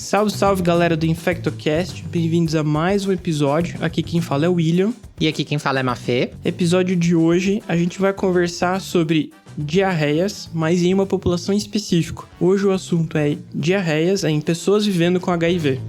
Salve, salve, galera do InfectoCast. Bem-vindos a mais um episódio. Aqui quem fala é o William. E aqui quem fala é Mafê. Episódio de hoje, a gente vai conversar sobre diarreias, mas em uma população específica. Hoje o assunto é diarreias em pessoas vivendo com HIV.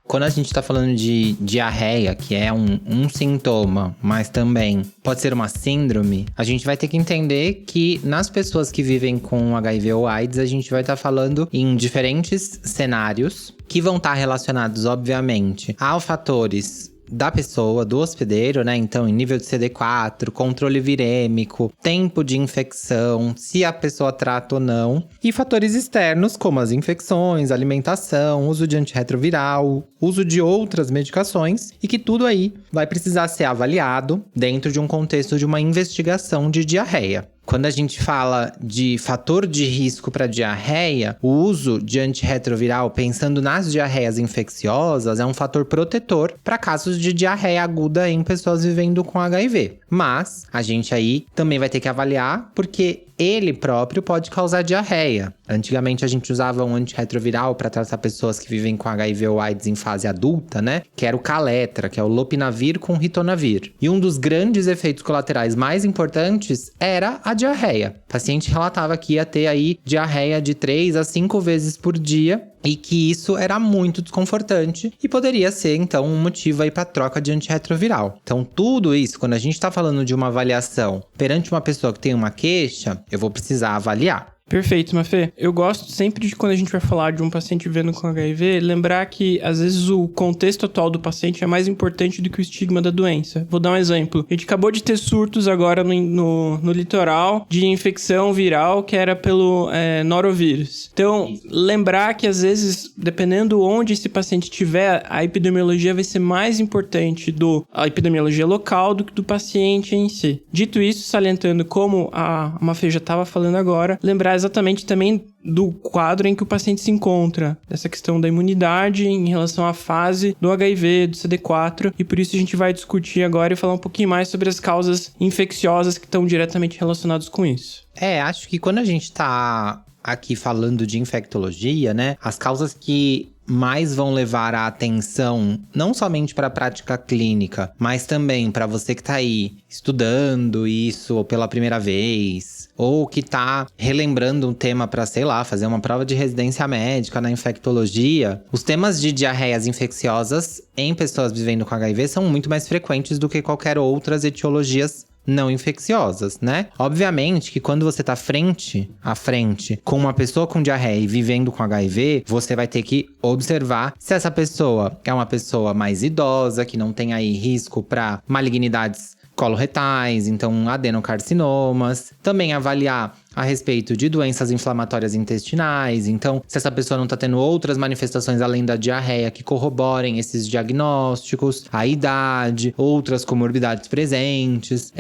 Quando a gente tá falando de diarreia, que é um sintoma, mas também pode ser uma síndrome, a gente vai ter que entender que nas pessoas que vivem com HIV ou AIDS, a gente vai estar falando em diferentes cenários que vão estar relacionados, obviamente, a fatores da pessoa, do hospedeiro, né? Então, em nível de CD4, controle virêmico, tempo de infecção, se a pessoa trata ou não. E fatores externos, como as infecções, alimentação, uso de antirretroviral, uso de outras medicações. E que tudo aí vai precisar ser avaliado dentro de um contexto de uma investigação de diarreia. Quando a gente fala de fator de risco para diarreia, o uso de antirretroviral, pensando nas diarreias infecciosas, é um fator protetor para casos de diarreia aguda em pessoas vivendo com HIV. Mas a gente aí também vai ter que avaliar porque ele próprio pode causar diarreia. Antigamente a gente usava um antirretroviral para tratar pessoas que vivem com HIV ou AIDS em fase adulta, né? Que era o Kaletra, que é o lopinavir com ritonavir. E um dos grandes efeitos colaterais mais importantes era a diarreia. O paciente relatava que ia ter aí diarreia de 3 a 5 vezes por dia. E que isso era muito desconfortante e poderia ser, então, um motivo aí para troca de antirretroviral. Então, tudo isso, quando a gente está falando de uma avaliação perante uma pessoa que tem uma queixa, eu vou precisar avaliar. Perfeito, Mafê. Eu gosto sempre de, quando a gente vai falar de um paciente vivendo com HIV, lembrar que, às vezes, o contexto atual do paciente é mais importante do que o estigma da doença. Vou dar um exemplo. A gente acabou de ter surtos agora no litoral de infecção viral que era pelo norovírus. Então, lembrar que, às vezes, dependendo onde esse paciente estiver, a epidemiologia vai ser mais importante a epidemiologia local do que do paciente em si. Dito isso, salientando como a Mafê já estava falando agora, lembrar exatamente também do quadro em que o paciente se encontra, dessa questão da imunidade em relação à fase do HIV, do CD4, e por isso a gente vai discutir agora e falar um pouquinho mais sobre as causas infecciosas que estão diretamente relacionadas com isso. Acho que quando a gente tá aqui falando de infectologia, né, as causas que mais vão levar a atenção, não somente para a prática clínica, mas também para você que tá aí estudando isso pela primeira vez, ou que tá relembrando um tema para, sei lá, fazer uma prova de residência médica na infectologia. Os temas de diarreias infecciosas em pessoas vivendo com HIV são muito mais frequentes do que qualquer outras etiologias não infecciosas, né? Obviamente que quando você tá frente a frente com uma pessoa com diarreia e vivendo com HIV, você vai ter que observar se essa pessoa é uma pessoa mais idosa, que não tem aí risco para malignidades coloretais, então adenocarcinomas. Também avaliar a respeito de doenças inflamatórias intestinais. Então, se essa pessoa não tá tendo outras manifestações além da diarreia que corroborem esses diagnósticos, a idade, outras comorbidades presentes,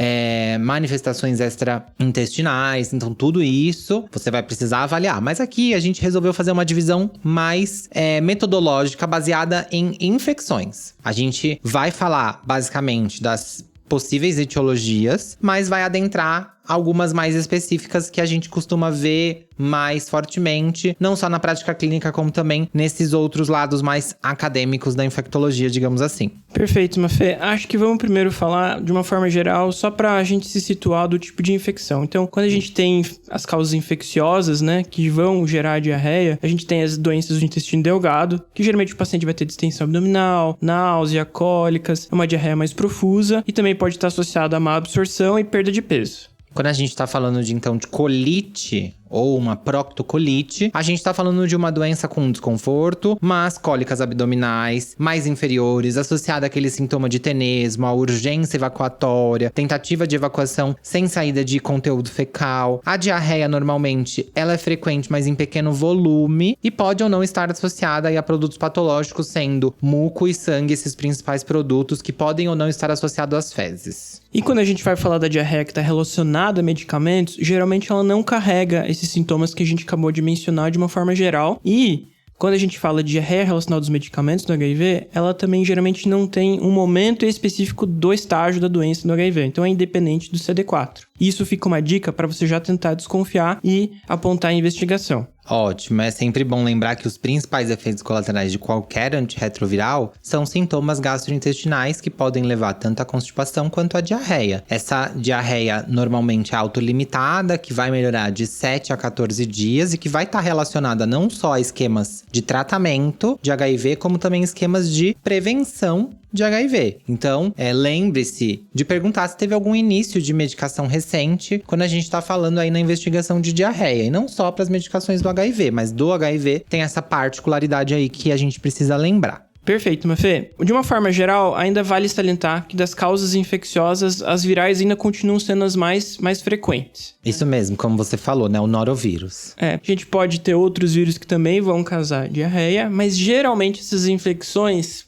manifestações extraintestinais. Então, tudo isso você vai precisar avaliar. Mas aqui a gente resolveu fazer uma divisão mais metodológica baseada em infecções. A gente vai falar basicamente das possíveis etiologias, mas vai adentrar algumas mais específicas que a gente costuma ver mais fortemente, não só na prática clínica, como também nesses outros lados mais acadêmicos da infectologia, digamos assim. Perfeito, Mafê. Acho que vamos primeiro falar de uma forma geral, só para a gente se situar do tipo de infecção. Então, quando a gente tem as causas infecciosas, né, que vão gerar diarreia, a gente tem as doenças do intestino delgado, que geralmente o paciente vai ter distensão abdominal, náusea, cólicas, uma diarreia mais profusa, e também pode estar associado a má absorção e perda de peso. Quando a gente está falando de colite ou uma proctocolite, a gente tá falando de uma doença com desconforto, mas cólicas abdominais mais inferiores, associada àquele sintoma de tenesmo, a urgência evacuatória, tentativa de evacuação sem saída de conteúdo fecal. A diarreia, normalmente, ela é frequente, mas em pequeno volume, e pode ou não estar associada aí a produtos patológicos, sendo muco e sangue esses principais produtos que podem ou não estar associados às fezes. E quando a gente vai falar da diarreia que está relacionada a medicamentos, geralmente ela não carrega esses sintomas que a gente acabou de mencionar de uma forma geral. E Quando a gente fala de diarreia relacionada aos medicamentos do HIV, ela também geralmente não tem um momento específico do estágio da doença do HIV. Então é independente do CD4. Isso fica uma dica para você já tentar desconfiar e apontar a investigação. Ótimo, é sempre bom lembrar que os principais efeitos colaterais de qualquer antirretroviral são sintomas gastrointestinais que podem levar tanto à constipação quanto à diarreia. Essa diarreia normalmente é autolimitada, que vai melhorar de 7 a 14 dias e que vai estar relacionada não só a esquemas de tratamento de HIV, como também esquemas de prevenção de HIV. Então, lembre-se de perguntar se teve algum início de medicação recente quando a gente está falando aí na investigação de diarreia. E não só para as medicações do HIV, mas do HIV tem essa particularidade aí que a gente precisa lembrar. Perfeito, Mafê. De uma forma geral, ainda vale salientar que das causas infecciosas, as virais ainda continuam sendo as mais frequentes. Isso mesmo, como você falou, né? O norovírus. A gente pode ter outros vírus que também vão causar diarreia, mas geralmente essas infecções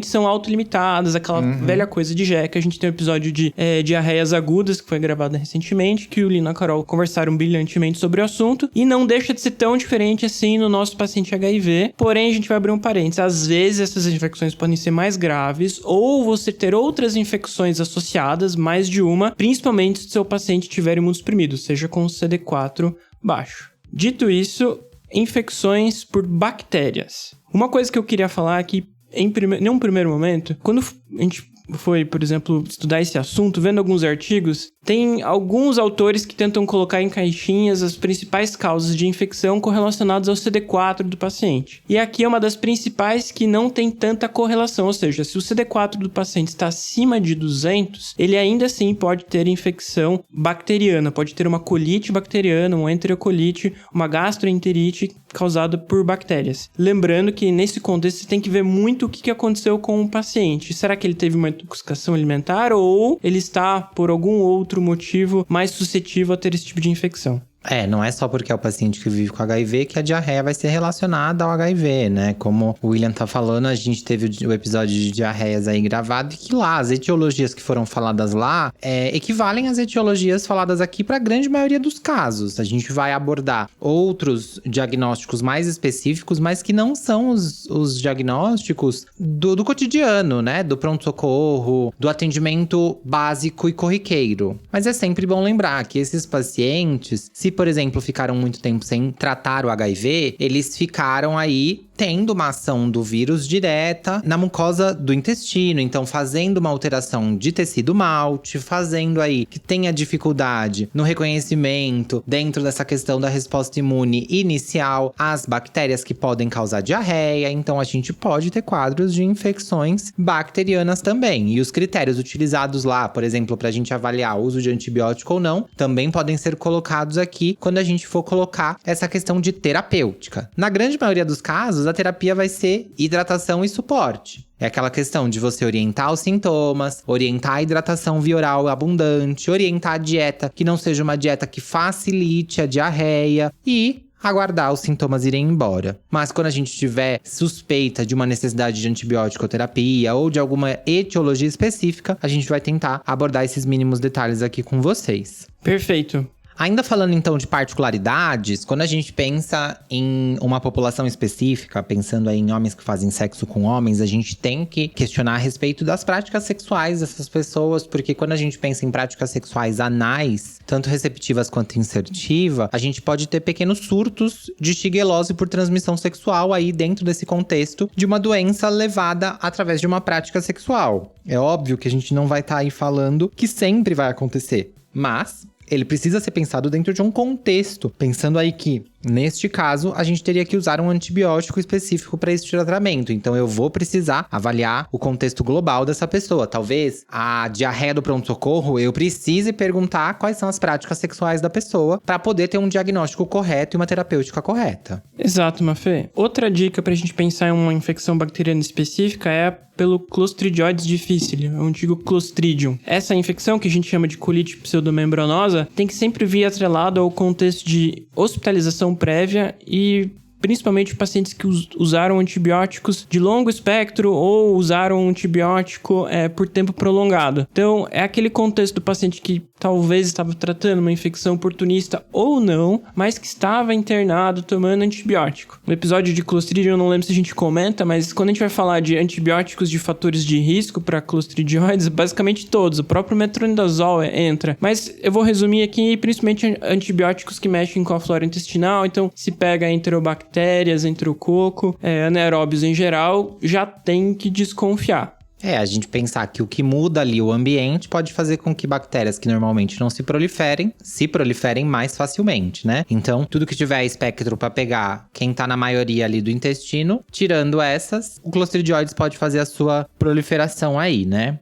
são autolimitadas, aquela velha coisa de jeca. A gente tem um episódio de diarreias agudas, que foi gravado recentemente, que o Lino e a Carol conversaram brilhantemente sobre o assunto, e não deixa de ser tão diferente assim no nosso paciente HIV. Porém, a gente vai abrir um parênteses. Às vezes, essas infecções podem ser mais graves, ou você ter outras infecções associadas, mais de uma, principalmente se o seu paciente tiver imunossuprimido, seja com CD4 baixo. Dito isso, infecções por bactérias. Uma coisa que eu queria falar aqui, em um primeiro momento, quando a gente foi, por exemplo, estudar esse assunto, vendo alguns artigos, tem alguns autores que tentam colocar em caixinhas as principais causas de infecção correlacionadas ao CD4 do paciente. E aqui é uma das principais que não tem tanta correlação, ou seja, se o CD4 do paciente está acima de 200, ele ainda assim pode ter infecção bacteriana, pode ter uma colite bacteriana, uma enterocolite, uma gastroenterite causada por bactérias. Lembrando que nesse contexto você tem que ver muito o que aconteceu com o paciente. Será que ele teve uma intoxicação alimentar ou ele está, por algum outro motivo, mais suscetível a ter esse tipo de infecção? Não é só porque é o paciente que vive com HIV que a diarreia vai ser relacionada ao HIV, né? Como o William tá falando, a gente teve o episódio de diarreias aí gravado e que lá, as etiologias que foram faladas lá equivalem às etiologias faladas aqui para a grande maioria dos casos. A gente vai abordar outros diagnósticos mais específicos, mas que não são os diagnósticos do cotidiano, né? Do pronto-socorro, do atendimento básico e corriqueiro. Mas é sempre bom lembrar que esses pacientes, se por exemplo, ficaram muito tempo sem tratar o HIV, eles ficaram aí tendo uma ação do vírus direta na mucosa do intestino, então fazendo uma alteração de tecido malte, fazendo aí que tenha dificuldade no reconhecimento dentro dessa questão da resposta imune inicial às bactérias que podem causar diarreia, então a gente pode ter quadros de infecções bacterianas também. E os critérios utilizados lá, por exemplo, para a gente avaliar o uso de antibiótico ou não, também podem ser colocados aqui quando a gente for colocar essa questão de terapêutica. Na grande maioria dos casos, a terapia vai ser hidratação e suporte. É aquela questão de você orientar os sintomas, orientar a hidratação via oral abundante, orientar a dieta que não seja uma dieta que facilite a diarreia e aguardar os sintomas irem embora. Mas quando a gente tiver suspeita de uma necessidade de antibiótico terapia ou de alguma etiologia específica, a gente vai tentar abordar esses mínimos detalhes aqui com vocês. Perfeito. Ainda falando então de particularidades, quando a gente pensa em uma população específica, pensando aí em homens que fazem sexo com homens, a gente tem que questionar a respeito das práticas sexuais dessas pessoas, porque quando a gente pensa em práticas sexuais anais, tanto receptivas quanto insertiva, a gente pode ter pequenos surtos de shigelose por transmissão sexual aí dentro desse contexto de uma doença levada através de uma prática sexual. É óbvio que a gente não vai estar aí falando que sempre vai acontecer, mas ele precisa ser pensado dentro de um contexto, pensando aí que, neste caso, a gente teria que usar um antibiótico específico para esse tratamento. Então, eu vou precisar avaliar o contexto global dessa pessoa. Talvez a diarreia do pronto-socorro, eu precise perguntar quais são as práticas sexuais da pessoa para poder ter um diagnóstico correto e uma terapêutica correta. Exato, Mafê. Outra dica para a gente pensar em uma infecção bacteriana específica é pelo Clostridioides difficile, o antigo Clostridium. Essa infecção, que a gente chama de colite pseudomembranosa, tem que sempre vir atrelado ao contexto de hospitalização prévia e principalmente pacientes que usaram antibióticos de longo espectro ou usaram antibiótico por tempo prolongado. Então, é aquele contexto do paciente que talvez estava tratando uma infecção oportunista ou não, mas que estava internado tomando antibiótico. No episódio de Clostridium, eu não lembro se a gente comenta, mas quando a gente vai falar de antibióticos de fatores de risco para clostridioides, basicamente todos, o próprio metronidazol entra. Mas eu vou resumir aqui, principalmente antibióticos que mexem com a flora intestinal, então se pega enterobactérias, enterococo, anaeróbios em geral, já tem que desconfiar. A gente pensar que o que muda ali o ambiente pode fazer com que bactérias que normalmente não se proliferem mais facilmente, né? Então, tudo que tiver espectro para pegar quem tá na maioria ali do intestino, tirando essas, o Clostridioides pode fazer a sua proliferação aí, né?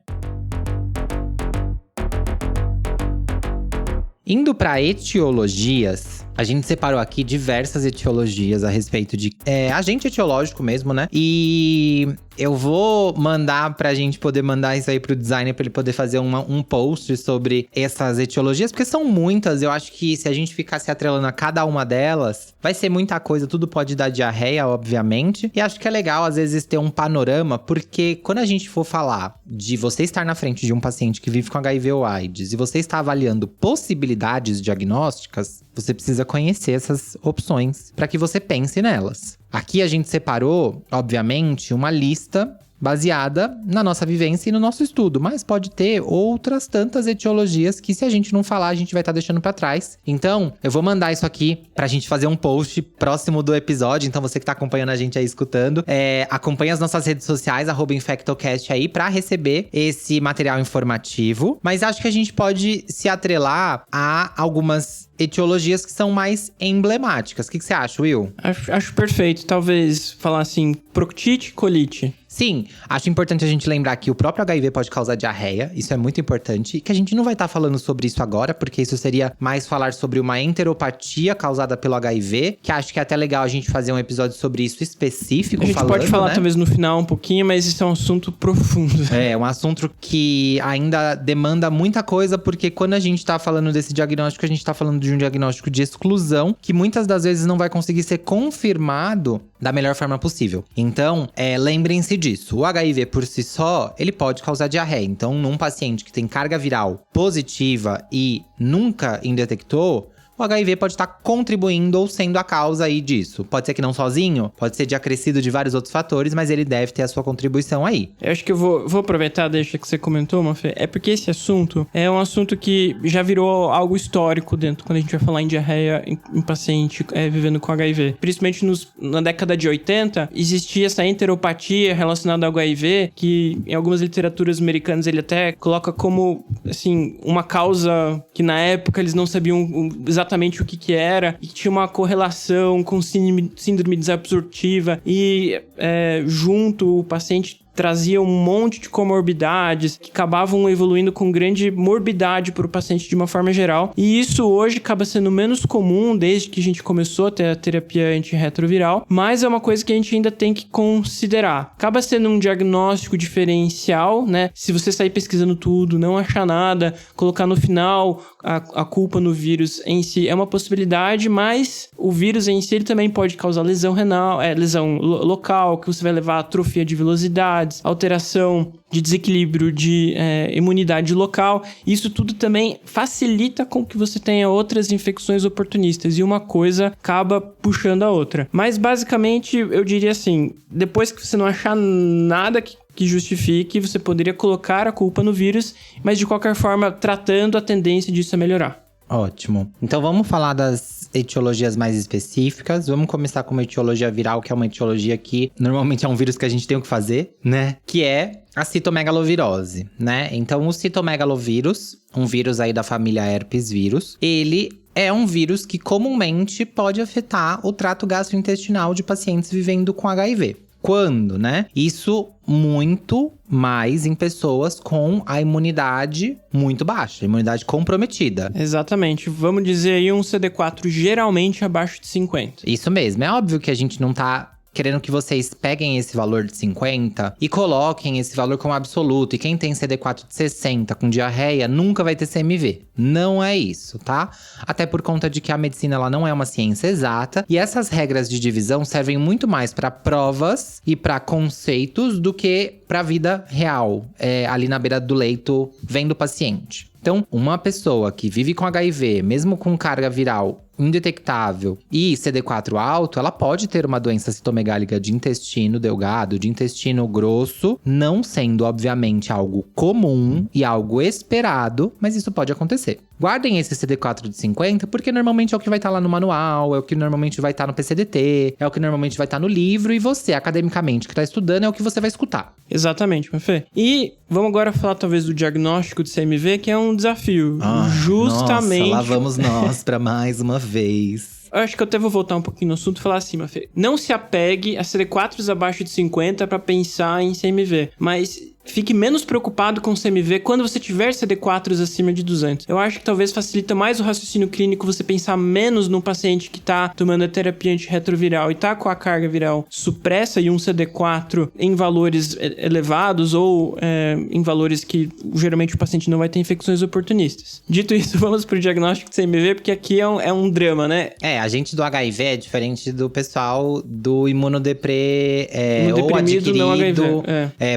Indo para etiologias, a gente separou aqui diversas etiologias a respeito de agente etiológico mesmo, né? E eu vou mandar pra gente poder mandar isso aí pro designer pra ele poder fazer um post sobre essas etiologias, porque são muitas. Eu acho que se a gente ficar se atrelando a cada uma delas, vai ser muita coisa, tudo pode dar diarreia, obviamente. E acho que é legal, às vezes, ter um panorama, porque quando a gente for falar de você estar na frente de um paciente que vive com HIV ou AIDS e você está avaliando possibilidades diagnósticas, você precisa conhecer essas opções para que você pense nelas. Aqui a gente separou, obviamente, uma lista baseada na nossa vivência e no nosso estudo, mas pode ter outras tantas etiologias que, se a gente não falar, a gente vai estar deixando para trás. Então, eu vou mandar isso aqui pra gente fazer um post próximo do episódio. Então, você que tá acompanhando a gente aí, escutando, acompanha as nossas redes sociais, @InfectoCast aí, pra receber esse material informativo. Mas acho que a gente pode se atrelar a algumas etiologias que são mais emblemáticas. O que você acha, Will? Acho perfeito. Talvez falar assim, proctite e colite. Sim, acho importante a gente lembrar que o próprio HIV pode causar diarreia, isso é muito importante, e que a gente não vai estar falando sobre isso agora, porque isso seria mais falar sobre uma enteropatia causada pelo HIV, que acho que é até legal a gente fazer um episódio sobre isso específico. A gente pode falar, né? Talvez no final um pouquinho, mas isso é um assunto profundo. É um assunto que ainda demanda muita coisa, porque quando a gente tá falando desse diagnóstico, a gente tá falando de um diagnóstico de exclusão, que muitas das vezes não vai conseguir ser confirmado da melhor forma possível. Então, lembrem-se disso. O HIV por si só, ele pode causar diarreia. Então, num paciente que tem carga viral positiva e nunca indetectou, o HIV pode estar contribuindo ou sendo a causa aí disso. Pode ser que não sozinho, pode ser de acrescido de vários outros fatores, mas ele deve ter a sua contribuição aí. Eu acho que eu vou aproveitar, deixa que você comentou, Mafê. É porque esse assunto é um assunto que já virou algo histórico dentro, quando a gente vai falar em diarreia em paciente vivendo com HIV. Principalmente na década de 80, existia essa enteropatia relacionada ao HIV, que em algumas literaturas americanas ele até coloca como, assim, uma causa que na época eles não sabiam exatamente o que era, e tinha uma correlação com síndrome desabsortiva, e junto o paciente trazia um monte de comorbidades que acabavam evoluindo com grande morbidade para o paciente de uma forma geral. E isso hoje acaba sendo menos comum desde que a gente começou a ter a terapia antirretroviral, mas é uma coisa que a gente ainda tem que considerar. Acaba sendo um diagnóstico diferencial, né? Se você sair pesquisando tudo, não achar nada, colocar no final a culpa no vírus em si é uma possibilidade, mas o vírus em si ele também pode causar lesão renal, lesão local, que você vai levar a atrofia de velocidade, alteração de desequilíbrio de imunidade local. Isso tudo também facilita com que você tenha outras infecções oportunistas, e uma coisa acaba puxando a outra. Mas basicamente eu diria assim, depois que você não achar nada que justifique, você poderia colocar a culpa no vírus, mas de qualquer forma tratando, a tendência disso é melhorar. Ótimo. Então vamos falar das etiologias mais específicas. Vamos começar com uma etiologia viral, que é uma etiologia que normalmente é um vírus que a gente tem o que fazer, né? Que é a citomegalovirose, né? Então o citomegalovírus, um vírus aí da família herpes vírus, ele é um vírus que comumente pode afetar o trato gastrointestinal de pacientes vivendo com HIV. Quando, né? Isso muito mais em pessoas com a imunidade muito baixa, imunidade comprometida. Exatamente. Vamos dizer aí um CD4 geralmente abaixo de 50. Isso mesmo. É óbvio que a gente não tá querendo que vocês peguem esse valor de 50 e coloquem esse valor como absoluto. E quem tem CD4 de 60 com diarreia nunca vai ter CMV. Não é isso, tá? Até por conta de que a medicina ela não é uma ciência exata. E essas regras de divisão servem muito mais para provas e para conceitos do que para a vida real, ali na beira do leito, vendo o paciente. Então, uma pessoa que vive com HIV, mesmo com carga viral indetectável e CD4 alto, ela pode ter uma doença citomegálica de intestino delgado, de intestino grosso, não sendo, obviamente, algo comum e algo esperado, mas isso pode acontecer. Guardem esse CD4 de 50, porque normalmente é o que vai estar lá no manual, é o que normalmente vai estar no PCDT, é o que normalmente vai estar no livro, e você, academicamente, que está estudando, é o que você vai escutar. Exatamente, Mafê. E vamos agora falar, talvez, do diagnóstico de CMV, que é um desafio. Justamente. Nossa, lá vamos nós para mais uma vez. Eu acho que eu até vou voltar um pouquinho no assunto e falar assim, Mafê. Não se apegue a CD4s abaixo de 50 para pensar em CMV, mas fique menos preocupado com o CMV quando você tiver CD4s acima de 200. Eu acho que talvez facilita mais o raciocínio clínico você pensar menos num paciente que tá tomando a terapia antirretroviral e tá com a carga viral supressa e um CD4 em valores elevados ou em valores que geralmente o paciente não vai ter infecções oportunistas. Dito isso, vamos pro diagnóstico de CMV, porque aqui é um drama, né? A gente do HIV é diferente do pessoal do imunodeprê, ou adquirido não HIV,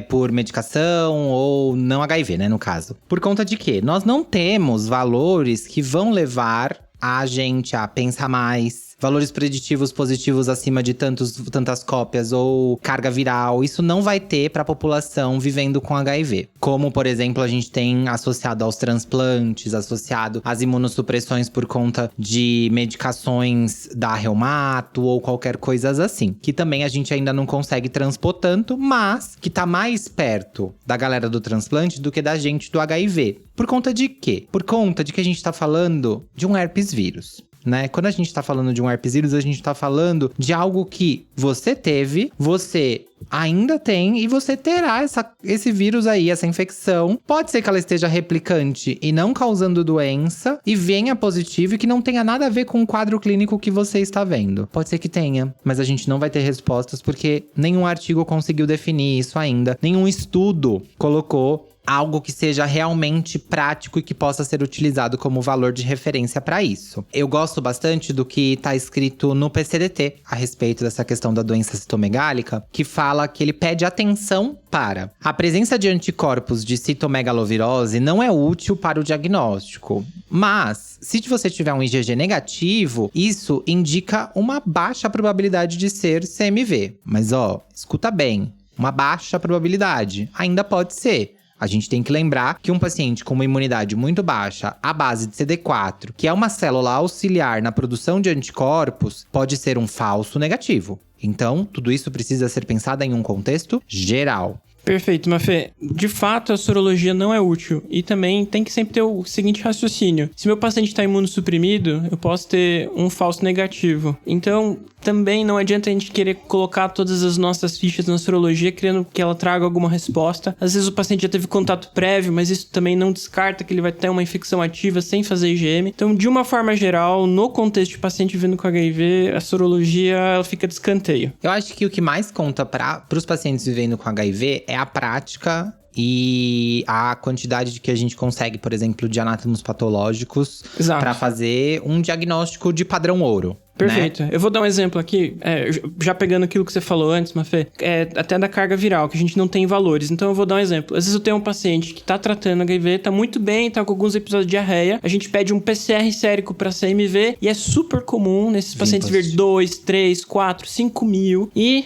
por medicação ou não HIV, né, no caso. Por conta de quê? Nós não temos valores que vão levar a gente a pensar mais, valores preditivos positivos acima de tantas cópias ou carga viral. Isso não vai ter para a população vivendo com HIV. Como, por exemplo, a gente tem associado aos transplantes, associado às imunossupressões por conta de medicações da reumato ou qualquer coisa assim. Que também a gente ainda não consegue transpor tanto, mas que tá mais perto da galera do transplante do que da gente do HIV. Por conta de quê? Por conta de que a gente tá falando de um herpes vírus. Né? Quando a gente tá falando de um herpes vírus, a gente tá falando de algo que você teve, você ainda tem e você terá esse vírus aí, essa infecção. Pode ser que ela esteja replicante e não causando doença e venha positivo e que não tenha nada a ver com o quadro clínico que você está vendo. Pode ser que tenha, mas a gente não vai ter respostas porque nenhum artigo conseguiu definir isso ainda. Nenhum estudo colocou algo que seja realmente prático e que possa ser utilizado como valor de referência para isso. Eu gosto bastante do que está escrito no PCDT a respeito dessa questão da doença citomegálica, que fala que ele pede atenção para a presença de anticorpos de citomegalovirose não é útil para o diagnóstico, mas se você tiver um IgG negativo, isso indica uma baixa probabilidade de ser CMV. Mas escuta bem, uma baixa probabilidade, ainda pode ser. A gente tem que lembrar que um paciente com uma imunidade muito baixa, à base de CD4, que é uma célula auxiliar na produção de anticorpos, pode ser um falso negativo. Então, tudo isso precisa ser pensado em um contexto geral. Perfeito, Mafê. De fato, a sorologia não é útil. E também tem que sempre ter o seguinte raciocínio. Se meu paciente está imunossuprimido, eu posso ter um falso negativo. Então, também não adianta a gente querer colocar todas as nossas fichas na sorologia, querendo que ela traga alguma resposta. Às vezes o paciente já teve contato prévio, mas isso também não descarta que ele vai ter uma infecção ativa sem fazer IgM. Então, de uma forma geral, no contexto de paciente vivendo com HIV, a sorologia ela fica de escanteio. Eu acho que o que mais conta para os pacientes vivendo com HIV é a prática e a quantidade de que a gente consegue, por exemplo, de anátomos patológicos para fazer um diagnóstico de padrão ouro. Perfeito. Né? Eu vou dar um exemplo aqui, já pegando aquilo que você falou antes, Mafê, até da carga viral, que a gente não tem valores. Então eu vou dar um exemplo. Às vezes eu tenho um paciente que tá tratando HIV, tá muito bem, tá com alguns episódios de diarreia. A gente pede um PCR sérico pra CMV e é super comum nesses pacientes vir 2, 3, 4, 5 mil e...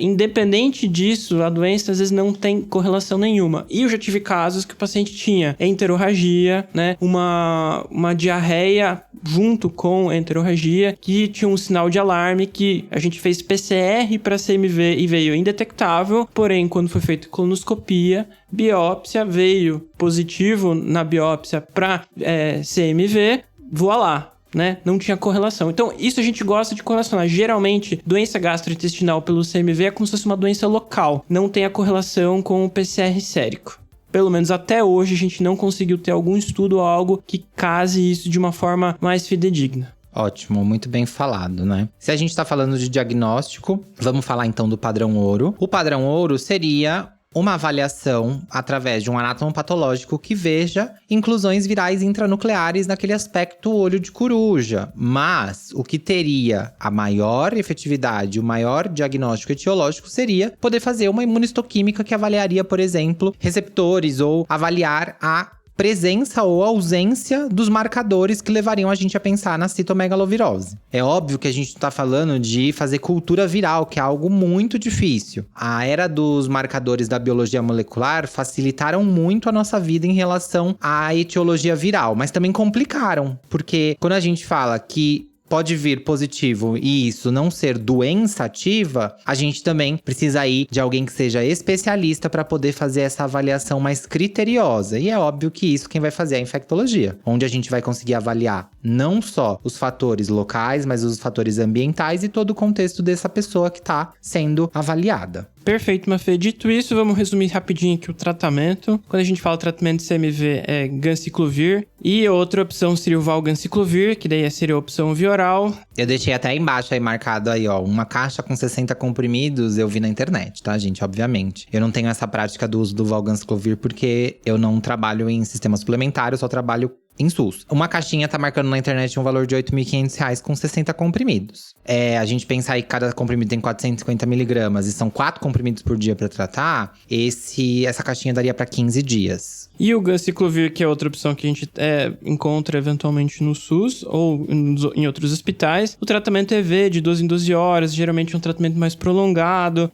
independente disso, a doença às vezes não tem correlação nenhuma. E eu já tive casos que o paciente tinha enterorragia, né? Uma diarreia junto com enterorragia, que tinha um sinal de alarme, que a gente fez PCR para CMV e veio indetectável, porém, quando foi feita colonoscopia, biópsia, veio positivo na biópsia para CMV, voa lá. Né? Não tinha correlação. Então, isso a gente gosta de correlacionar. Geralmente, doença gastrointestinal pelo CMV é como se fosse uma doença local. Não tem a correlação com o PCR sérico. Pelo menos até hoje, a gente não conseguiu ter algum estudo ou algo que case isso de uma forma mais fidedigna. Ótimo, muito bem falado, né? Se a gente tá falando de diagnóstico, vamos falar então do padrão ouro. O padrão ouro seria uma avaliação através de um anátomo patológico que veja inclusões virais intranucleares naquele aspecto olho de coruja. Mas o que teria a maior efetividade, o maior diagnóstico etiológico seria poder fazer uma imunistoquímica que avaliaria, por exemplo, receptores ou avaliar a presença ou ausência dos marcadores que levariam a gente a pensar na citomegalovirose. É óbvio que a gente não tá falando de fazer cultura viral, que é algo muito difícil. A era dos marcadores da biologia molecular facilitaram muito a nossa vida em relação à etiologia viral, mas também complicaram, porque quando a gente fala que pode vir positivo e isso não ser doença ativa, a gente também precisa ir de alguém que seja especialista para poder fazer essa avaliação mais criteriosa. E é óbvio que isso quem vai fazer é a infectologia, onde a gente vai conseguir avaliar não só os fatores locais, mas os fatores ambientais e todo o contexto dessa pessoa que está sendo avaliada. Perfeito, Mafê. Dito isso, vamos resumir rapidinho aqui o tratamento. Quando a gente fala tratamento de CMV, é ganciclovir. E outra opção seria o valganciclovir, que daí seria a opção via oral. Eu deixei até aí embaixo aí marcado aí, ó. Uma caixa com 60 comprimidos, eu vi na internet, tá, gente? Obviamente. Eu não tenho essa prática do uso do valganciclovir porque eu não trabalho em sistema suplementar, eu só trabalho em SUS. Uma caixinha tá marcando na internet um valor de R$ 8.500 com 60 comprimidos. A gente pensar aí que cada comprimido tem 450 miligramas e são 4 comprimidos por dia pra tratar, essa caixinha daria pra 15 dias. E o ganciclovir, que é outra opção que a gente encontra eventualmente no SUS ou em outros hospitais. O tratamento EV de 12 em 12 horas, geralmente é um tratamento mais prolongado.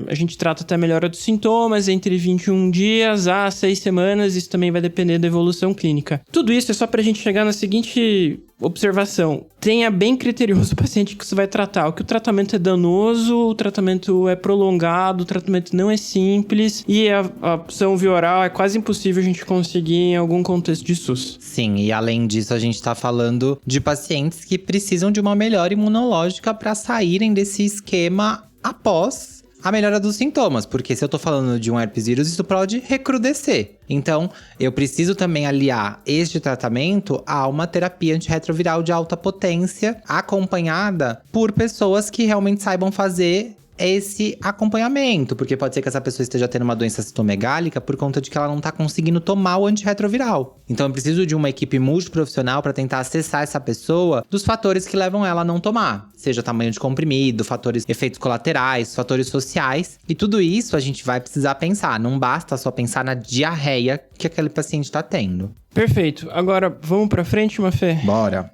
A gente trata até a melhora dos sintomas entre 21 dias a 6 semanas. Isso também vai depender da evolução clínica. Tudo isso é só pra gente chegar na seguinte observação. Tenha bem criterioso o paciente que você vai tratar. O que o tratamento é danoso, o tratamento é prolongado, o tratamento não é simples e a opção via oral é quase impossível a gente conseguir em algum contexto de SUS. Sim, e além disso a gente tá falando de pacientes que precisam de uma melhora imunológica para saírem desse esquema após a melhora dos sintomas, porque se eu tô falando de um herpes vírus, isso pode recrudescer. Então, eu preciso também aliar este tratamento a uma terapia antirretroviral de alta potência, acompanhada por pessoas que realmente saibam fazer esse acompanhamento, porque pode ser que essa pessoa esteja tendo uma doença citomegálica por conta de que ela não tá conseguindo tomar o antirretroviral. Então eu preciso de uma equipe multiprofissional para tentar acessar essa pessoa dos fatores que levam ela a não tomar, seja tamanho de comprimido, fatores, efeitos colaterais, fatores sociais, e tudo isso a gente vai precisar pensar, não basta só pensar na diarreia que aquele paciente tá tendo. Perfeito. Agora, vamos pra frente, Mafê? Bora!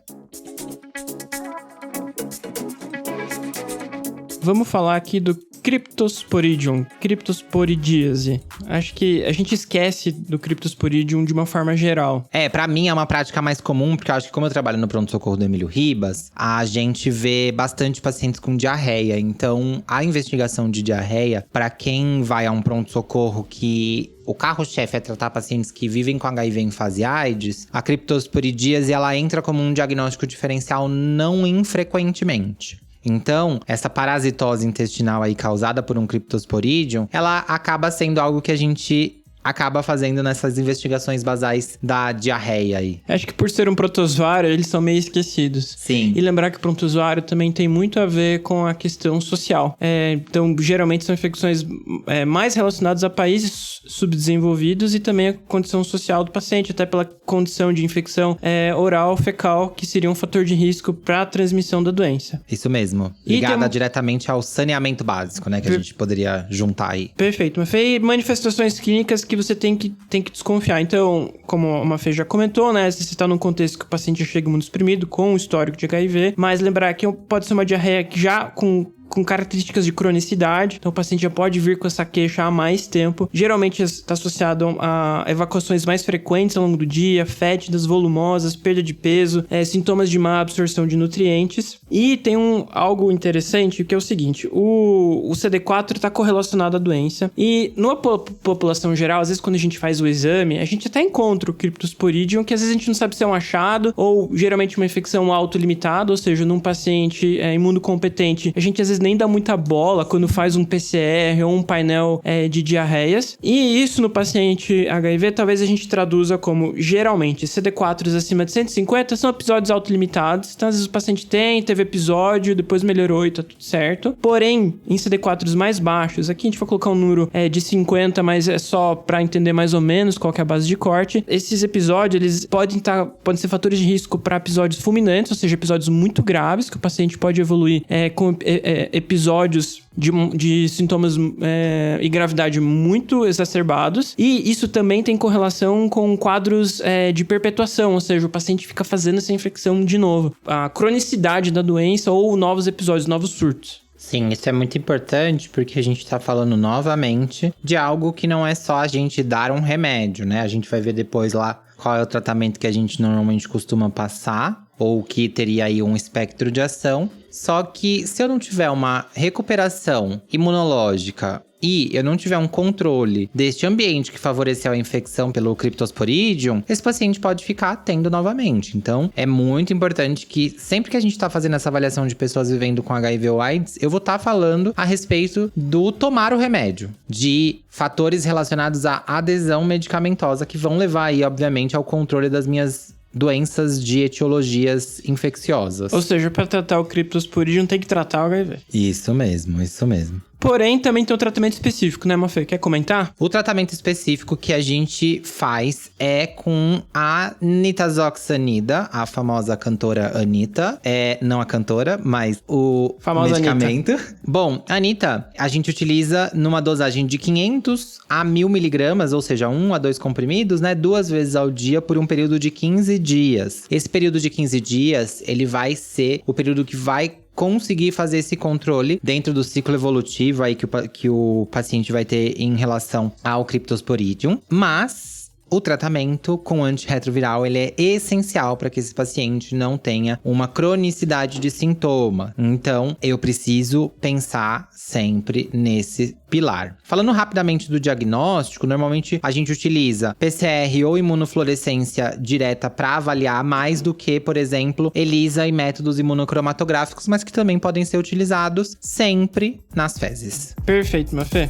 Vamos falar aqui do Cryptosporidium, criptosporidíase. Acho que a gente esquece do Cryptosporidium de uma forma geral. Pra mim é uma prática mais comum, porque eu acho que como eu trabalho no pronto-socorro do Emílio Ribas, a gente vê bastante pacientes com diarreia. Então, a investigação de diarreia, para quem vai a um pronto-socorro que o carro-chefe é tratar pacientes que vivem com HIV em fase AIDS, a criptosporidíase, ela entra como um diagnóstico diferencial não infrequentemente. Então, essa parasitose intestinal aí causada por um Cryptosporidium, ela acaba sendo algo que a gente acaba fazendo nessas investigações basais da diarreia aí. Acho que por ser um protozoário, eles são meio esquecidos. Sim. E lembrar que o protozoário também tem muito a ver com a questão social. Então, geralmente são infecções mais relacionadas a países subdesenvolvidos e também a condição social do paciente, até pela condição de infecção oral, fecal, que seria um fator de risco para a transmissão da doença. Isso mesmo. Ligada diretamente ao saneamento básico, né? Que a gente poderia juntar aí. Perfeito. Mas foi manifestações clínicas que você tem que desconfiar. Então, como a Mafê já comentou, né? Se você está num contexto que o paciente chega muito exprimido, com um histórico de HIV, mas lembrar que pode ser uma diarreia que já com características de cronicidade, então o paciente já pode vir com essa queixa há mais tempo. Geralmente está associado a evacuações mais frequentes ao longo do dia, fétidas, volumosas, perda de peso, sintomas de má absorção de nutrientes. E tem algo interessante, que é o seguinte, o CD4 está correlacionado à doença, e na população geral, às vezes quando a gente faz o exame, a gente até encontra o Cryptosporidium, que às vezes a gente não sabe se é um achado, ou geralmente uma infecção autolimitada, ou seja, num paciente imunocompetente, a gente às vezes nem dá muita bola quando faz um PCR ou um painel de diarreias. E isso no paciente HIV, talvez a gente traduza como, geralmente, CD4s acima de 150 são episódios autolimitados. Então, às vezes o paciente teve episódio, depois melhorou e tá tudo certo. Porém, em CD4s mais baixos, aqui a gente vai colocar um número de 50, mas é só pra entender mais ou menos qual que é a base de corte. Esses episódios, eles podem ser fatores de risco para episódios fulminantes, ou seja, episódios muito graves, que o paciente pode evoluir com episódios de sintomas e gravidade muito exacerbados. E isso também tem correlação com quadros de perpetuação, ou seja, o paciente fica fazendo essa infecção de novo. A cronicidade da doença ou novos episódios, novos surtos. Sim, isso é muito importante porque a gente tá falando novamente de algo que não é só a gente dar um remédio, né? A gente vai ver depois lá qual é o tratamento que a gente normalmente costuma passar, ou que teria aí um espectro de ação. Só que se eu não tiver uma recuperação imunológica e eu não tiver um controle deste ambiente que favoreceu a infecção pelo Cryptosporidium, esse paciente pode ficar tendo novamente. Então, é muito importante que sempre que a gente está fazendo essa avaliação de pessoas vivendo com HIV ou AIDS, eu vou estar falando a respeito do tomar o remédio, de fatores relacionados à adesão medicamentosa que vão levar aí, obviamente, ao controle das minhas doenças de etiologias infecciosas. Ou seja, para tratar o Cryptosporidium tem que tratar o HIV. Isso mesmo, isso mesmo. Porém, também tem um tratamento específico, né, Mafê? Quer comentar? O tratamento específico que a gente faz é com a nitazoxanida, a famosa cantora Anitta. Não a cantora, mas o famosa medicamento. Anitta. Bom, a Anitta, a gente utiliza numa dosagem de 500 a 1000 miligramas, ou seja, 1 a 2 comprimidos, né? 2 vezes ao dia por um período de 15 dias. Esse período de 15 dias, ele vai ser o período que vai conseguir fazer esse controle dentro do ciclo evolutivo aí que o paciente vai ter em relação ao Cryptosporidium. Mas o tratamento com antirretroviral, ele é essencial para que esse paciente não tenha uma cronicidade de sintoma. Então, eu preciso pensar sempre nesse pilar. Falando rapidamente do diagnóstico, normalmente a gente utiliza PCR ou imunofluorescência direta para avaliar mais do que, por exemplo, ELISA e métodos imunocromatográficos, mas que também podem ser utilizados sempre nas fezes. Perfeito, Mafê.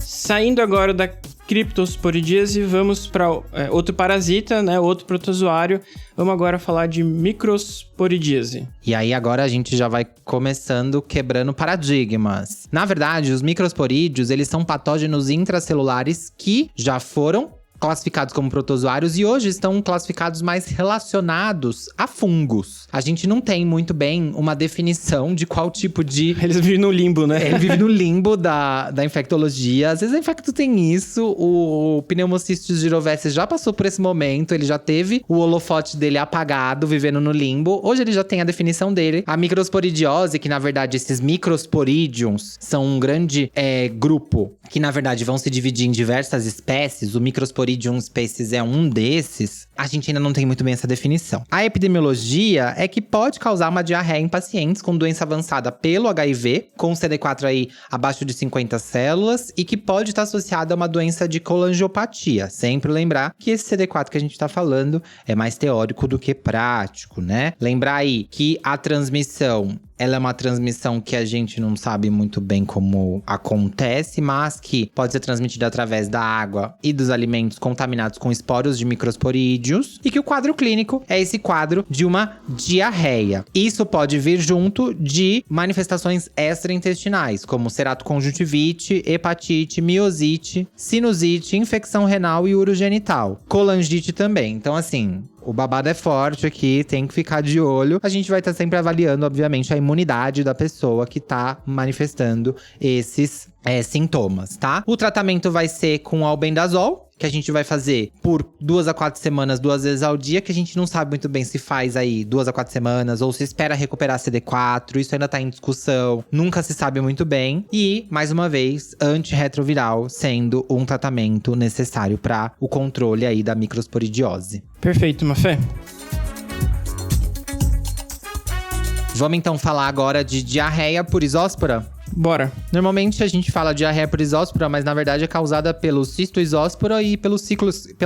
Saindo agora da Cryptosporidíase, vamos para outro parasita, né? Outro protozoário. Vamos agora falar de microsporidíase. E aí agora a gente já vai começando quebrando paradigmas. Na verdade, os microsporídeos, eles são patógenos intracelulares que já foram classificados como protozoários e hoje estão classificados mais relacionados a fungos. A gente não tem muito bem uma definição de qual tipo de... Eles vivem no limbo, né? Ele vive no limbo da infectologia. Às vezes a infecto tem isso. O Pneumocystis gyrovescis já passou por esse momento. Ele já teve o holofote dele apagado, vivendo no limbo. Hoje ele já tem a definição dele. A microsporidiose, que na verdade esses microsporidiums são um grande grupo que na verdade vão se dividir em diversas espécies. O Microsporidium species é um desses. A gente ainda não tem muito bem essa definição. A epidemiologia é que pode causar uma diarreia em pacientes com doença avançada pelo HIV, com CD4 aí abaixo de 50 células, e que pode estar associada a uma doença de colangiopatia. Sempre lembrar que esse CD4 que a gente está falando é mais teórico do que prático, né? Lembrar aí que a transmissão, ela é uma transmissão que a gente não sabe muito bem como acontece, mas que pode ser transmitida através da água e dos alimentos contaminados com esporos de microsporídeos, e que o quadro clínico é esse quadro de uma diarreia. Isso pode vir junto de manifestações extraintestinais, como ceratoconjuntivite, hepatite, miosite, sinusite, infecção renal e urogenital. Colangite também. Então, assim, o babado é forte aqui, tem que ficar de olho. A gente vai estar sempre avaliando, obviamente, a imunidade da pessoa que tá manifestando esses sintomas, tá? O tratamento vai ser com albendazol, que a gente vai fazer por 2 a 4 semanas, 2 vezes ao dia, que a gente não sabe muito bem se faz aí 2 a 4 semanas ou se espera recuperar CD4, isso ainda tá em discussão, nunca se sabe muito bem. E, mais uma vez, antirretroviral sendo um tratamento necessário para o controle aí da microsporidiose. Perfeito, Mafé. Vamos então falar agora de diarreia por isóspora? Bora. Normalmente a gente fala diarreia por isóspora, mas na verdade é causada pelo cistoisóspora e pela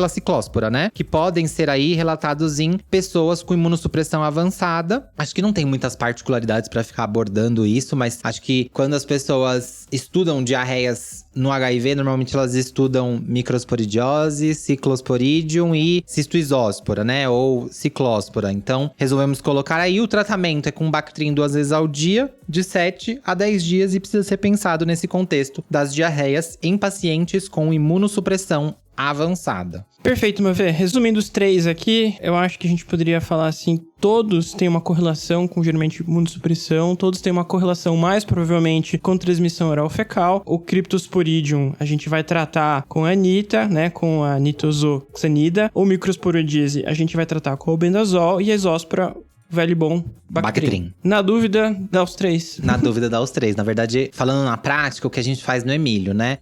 ciclóspora, né? Que podem ser aí relatados em pessoas com imunossupressão avançada. Acho que não tem muitas particularidades para ficar abordando isso, mas acho que quando as pessoas estudam diarreias no HIV, normalmente elas estudam microsporidiose, ciclosporidium e cistoisóspora, né? Ou ciclóspora. Então, resolvemos colocar aí. O tratamento é com Bactrim 2 vezes ao dia, de 7 a 10 dias, e precisa ser pensado nesse contexto das diarreias em pacientes com imunossupressão avançada. Perfeito, meu ver. Resumindo os 3 aqui, eu acho que a gente poderia falar assim, todos têm uma correlação com geralmente imunossupressão, todos têm uma correlação mais provavelmente com transmissão oral fecal. O Cryptosporidium a gente vai tratar com a Anita, né, com a nitazoxanida. O Microsporidise a gente vai tratar com o albendazol e a Isospora, velho e bom Bactrim. Na dúvida, dá os 3. Na dúvida, dá os 3. Na verdade, falando na prática, o que a gente faz no Emílio, né?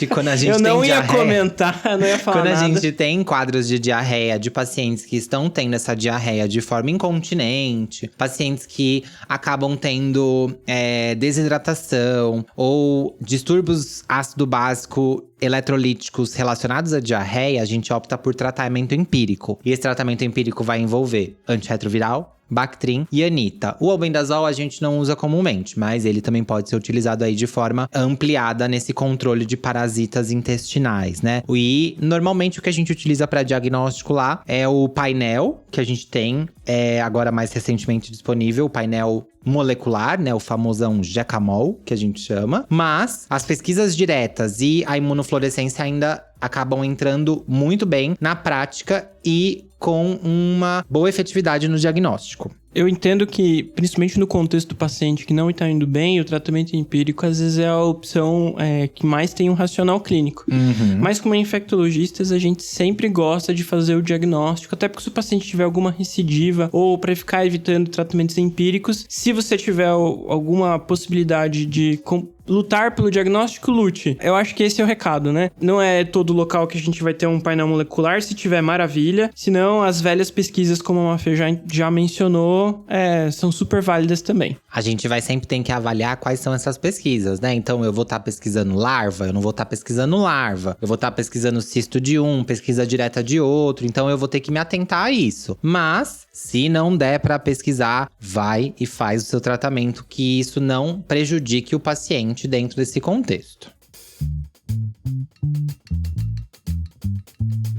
Quando a gente eu tem não ia diarreia, comentar, eu não ia falar quando nada. a gente tem quadros de diarreia de pacientes que estão tendo essa diarreia de forma incontinente, pacientes que acabam tendo desidratação ou distúrbios ácido básico eletrolíticos relacionados à diarreia, a gente opta por tratamento empírico. E esse tratamento empírico vai envolver antirretroviral, Bactrim e Anita. O albendazol a gente não usa comumente, mas ele também pode ser utilizado aí de forma ampliada nesse controle de parasitas intestinais, né? E normalmente o que a gente utiliza para diagnóstico lá é o painel que a gente tem agora mais recentemente disponível, o painel molecular, né, o famosão Jacamol, que a gente chama. Mas as pesquisas diretas e a imunofluorescência ainda acabam entrando muito bem na prática e com uma boa efetividade no diagnóstico. Eu entendo que, principalmente no contexto do paciente que não está indo bem, o tratamento empírico às vezes é a opção que mais tem um racional clínico. Uhum. Mas como infectologistas, a gente sempre gosta de fazer o diagnóstico, até porque se o paciente tiver alguma recidiva ou para ficar evitando tratamentos empíricos, se você tiver alguma possibilidade de lutar pelo diagnóstico, lute. Eu acho que esse é o recado, né? Não é todo local que a gente vai ter um painel molecular, se tiver maravilha. Senão, as velhas pesquisas, como a Mafê já mencionou, são super válidas também. A gente vai sempre ter que avaliar quais são essas pesquisas, né? Então, eu vou estar pesquisando larva, eu não vou estar pesquisando larva. Eu vou estar pesquisando cisto de um, pesquisa direta de outro. Então, eu vou ter que me atentar a isso. Mas, se não der para pesquisar, vai e faz o seu tratamento, que isso não prejudique o paciente dentro desse contexto.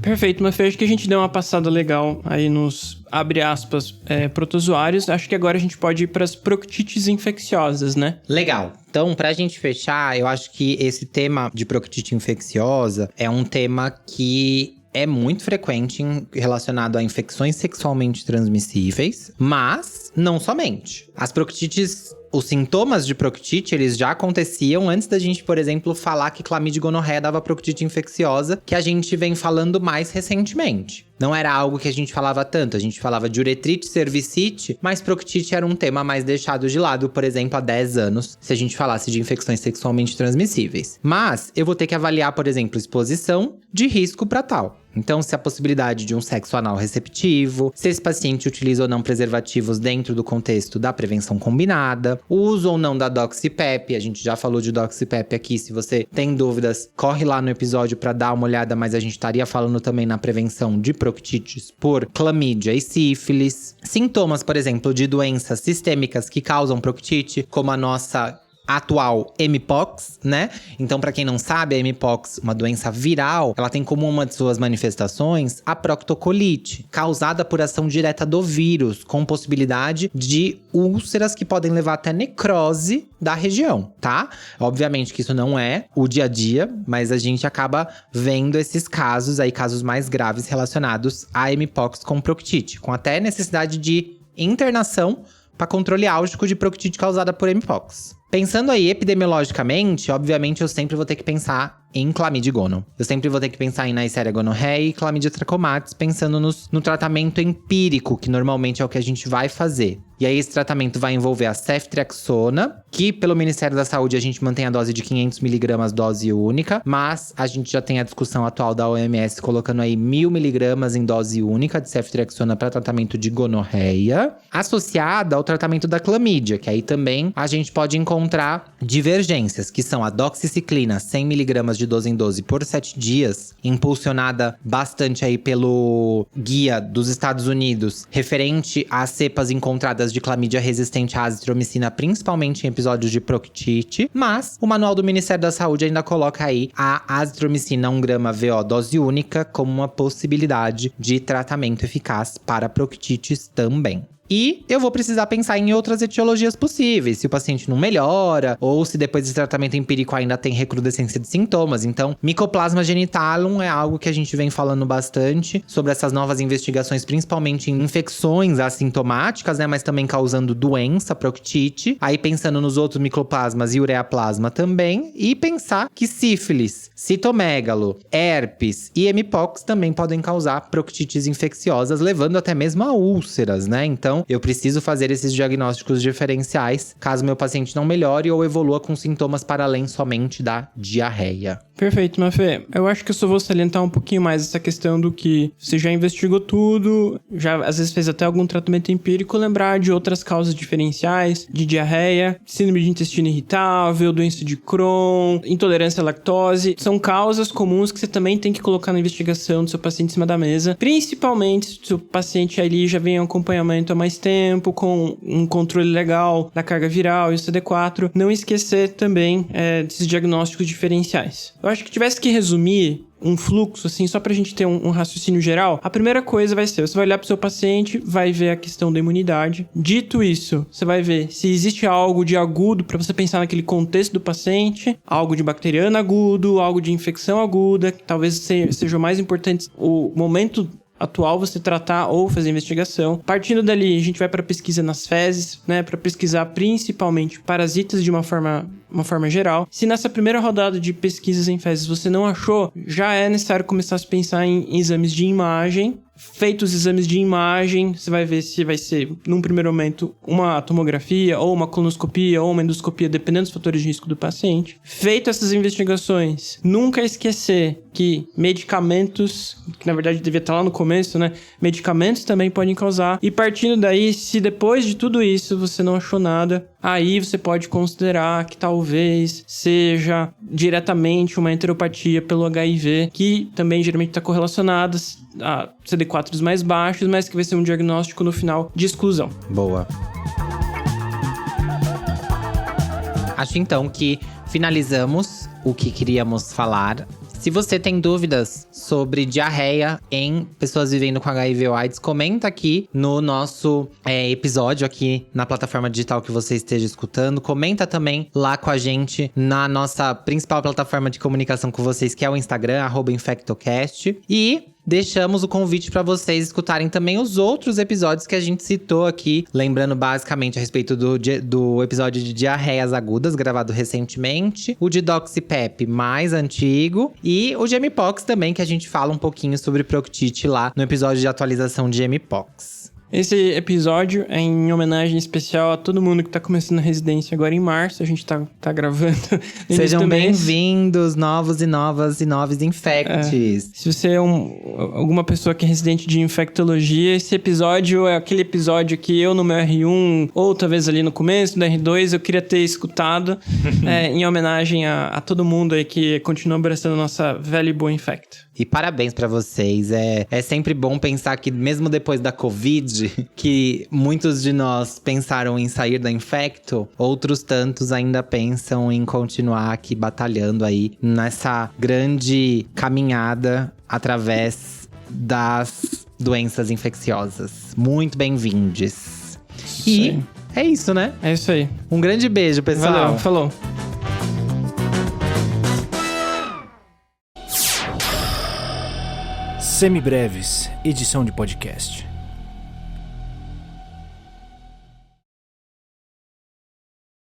Perfeito, mas acho que a gente deu uma passada legal aí nos, abre aspas, protozoários. Acho que agora a gente pode ir para as proctites infecciosas, né? Legal. Então, pra gente fechar, eu acho que esse tema de proctite infecciosa é um tema que é muito frequente relacionado a infecções sexualmente transmissíveis, mas não somente. As proctites, os sintomas de proctite, eles já aconteciam antes da gente, por exemplo, falar que clamídia e gonorreia dava proctite infecciosa, que a gente vem falando mais recentemente. Não era algo que a gente falava tanto, a gente falava de uretrite, cervicite, mas proctite era um tema mais deixado de lado, por exemplo, há 10 anos, se a gente falasse de infecções sexualmente transmissíveis. Mas eu vou ter que avaliar, por exemplo, exposição de risco para tal. Então, se a possibilidade de um sexo anal receptivo, se esse paciente utiliza ou não preservativos dentro do contexto da prevenção combinada, o uso ou não da Doxipep, a gente já falou de Doxipep aqui, se você tem dúvidas, corre lá no episódio para dar uma olhada, mas a gente estaria falando também na prevenção de proctites por clamídia e sífilis. Sintomas, por exemplo, de doenças sistêmicas que causam proctite, como a nossa atual Mpox, né? Então, pra quem não sabe, a Mpox, uma doença viral, ela tem como uma de suas manifestações a proctocolite, causada por ação direta do vírus, com possibilidade de úlceras que podem levar até necrose da região, tá? Obviamente que isso não é o dia a dia, mas a gente acaba vendo esses casos aí, casos mais graves relacionados a Mpox com proctite, com até necessidade de internação para controle álgico de proctite causada por Mpox. Pensando aí epidemiologicamente, obviamente eu sempre vou ter que pensar em clamídia e gono. Eu sempre vou ter que pensar em Neisseria gonorreae e clamídia trachomatis, pensando no tratamento empírico, que normalmente é o que a gente vai fazer. E aí esse tratamento vai envolver a ceftriaxona, que pelo Ministério da Saúde a gente mantém a dose de 500mg, dose única, mas a gente já tem a discussão atual da OMS colocando aí 1000mg em dose única de ceftriaxona para tratamento de gonorreia, associada ao tratamento da clamídia, que aí também a gente pode encontrar divergências, que são a doxiciclina 100mg de 12 em 12 por 7 dias, impulsionada bastante aí pelo guia dos Estados Unidos, referente às cepas encontradas de clamídia resistente à azitromicina, principalmente em episódios de proctite, mas o manual do Ministério da Saúde ainda coloca aí a azitromicina 1 grama VO dose única como uma possibilidade de tratamento eficaz para proctites também. E eu vou precisar pensar em outras etiologias possíveis. Se o paciente não melhora, ou se depois desse tratamento empírico ainda tem recrudescência de sintomas. Então, Mycoplasma genitalum é algo que a gente vem falando bastante sobre essas novas investigações, principalmente em infecções assintomáticas, né? Mas também causando doença, proctite. Aí pensando nos outros micoplasmas e ureaplasma também. E pensar que sífilis, citomegalo, herpes e mpox também podem causar proctites infecciosas, levando até mesmo a úlceras, né? Então, eu preciso fazer esses diagnósticos diferenciais caso meu paciente não melhore ou evolua com sintomas para além somente da diarreia. Perfeito, Mafê. Eu acho que eu só vou salientar um pouquinho mais essa questão do que você já investigou tudo, já às vezes fez até algum tratamento empírico, lembrar de outras causas diferenciais, de diarreia, síndrome de intestino irritável, doença de Crohn, intolerância à lactose. São causas comuns que você também tem que colocar na investigação do seu paciente em cima da mesa, principalmente se o paciente ali já vem em acompanhamento há mais tempo, com um controle legal da carga viral e o CD4. Não esquecer também desses diagnósticos diferenciais. Eu acho que tivesse que resumir um fluxo, assim, só pra gente ter um raciocínio geral, a primeira coisa vai ser, você vai olhar pro seu paciente, vai ver a questão da imunidade. Dito isso, você vai ver se existe algo de agudo pra você pensar naquele contexto do paciente, algo de bacteriano agudo, algo de infecção aguda, que talvez seja o mais importante, o momento atual você tratar ou fazer investigação. Partindo dali, a gente vai para pesquisa nas fezes, né, para pesquisar principalmente parasitas de uma forma geral. Se nessa primeira rodada de pesquisas em fezes você não achou, já é necessário começar a se pensar em exames de imagem. Feitos os exames de imagem, você vai ver se vai ser, num primeiro momento, uma tomografia, ou uma colonoscopia, ou uma endoscopia, dependendo dos fatores de risco do paciente. Feitas essas investigações, nunca esquecer que medicamentos, que na verdade devia estar lá no começo, né? Medicamentos também podem causar. E partindo daí, se depois de tudo isso você não achou nada, aí você pode considerar que talvez seja diretamente uma enteropatia pelo HIV, que também geralmente está correlacionada a CD4s mais baixos, mas que vai ser um diagnóstico no final de exclusão. Boa. Acho então que finalizamos o que queríamos falar. Se você tem dúvidas sobre diarreia em pessoas vivendo com HIV ou AIDS, comenta aqui no nosso episódio aqui na plataforma digital que você esteja escutando. Comenta também lá com a gente na nossa principal plataforma de comunicação com vocês, que é o Instagram, @infectocast. E deixamos o convite para vocês escutarem também os outros episódios que a gente citou aqui. Lembrando basicamente a respeito do episódio de diarreias agudas, gravado recentemente. O de Doxipep, mais antigo. E o de mpox também, que a gente fala um pouquinho sobre proctite lá no episódio de atualização de mpox. Esse episódio é em homenagem especial a todo mundo que tá começando a residência agora em março. A gente tá gravando. Sejam bem-vindos, novos e novas e novos infectes. Se você é alguma pessoa que é residente de infectologia, esse episódio é aquele episódio que eu no meu R1, ou talvez ali no começo do R2, eu queria ter escutado em homenagem a todo mundo aí que continua abraçando a nossa velha e boa Infect. E parabéns pra vocês. É sempre bom pensar que mesmo depois da Covid, que muitos de nós pensaram em sair da Infecto, outros tantos ainda pensam em continuar aqui batalhando aí nessa grande caminhada através das doenças infecciosas. Muito bem-vindes. E é isso, né? É isso aí. Um grande beijo, pessoal. Valeu, falou. Semibreves, edição de podcast.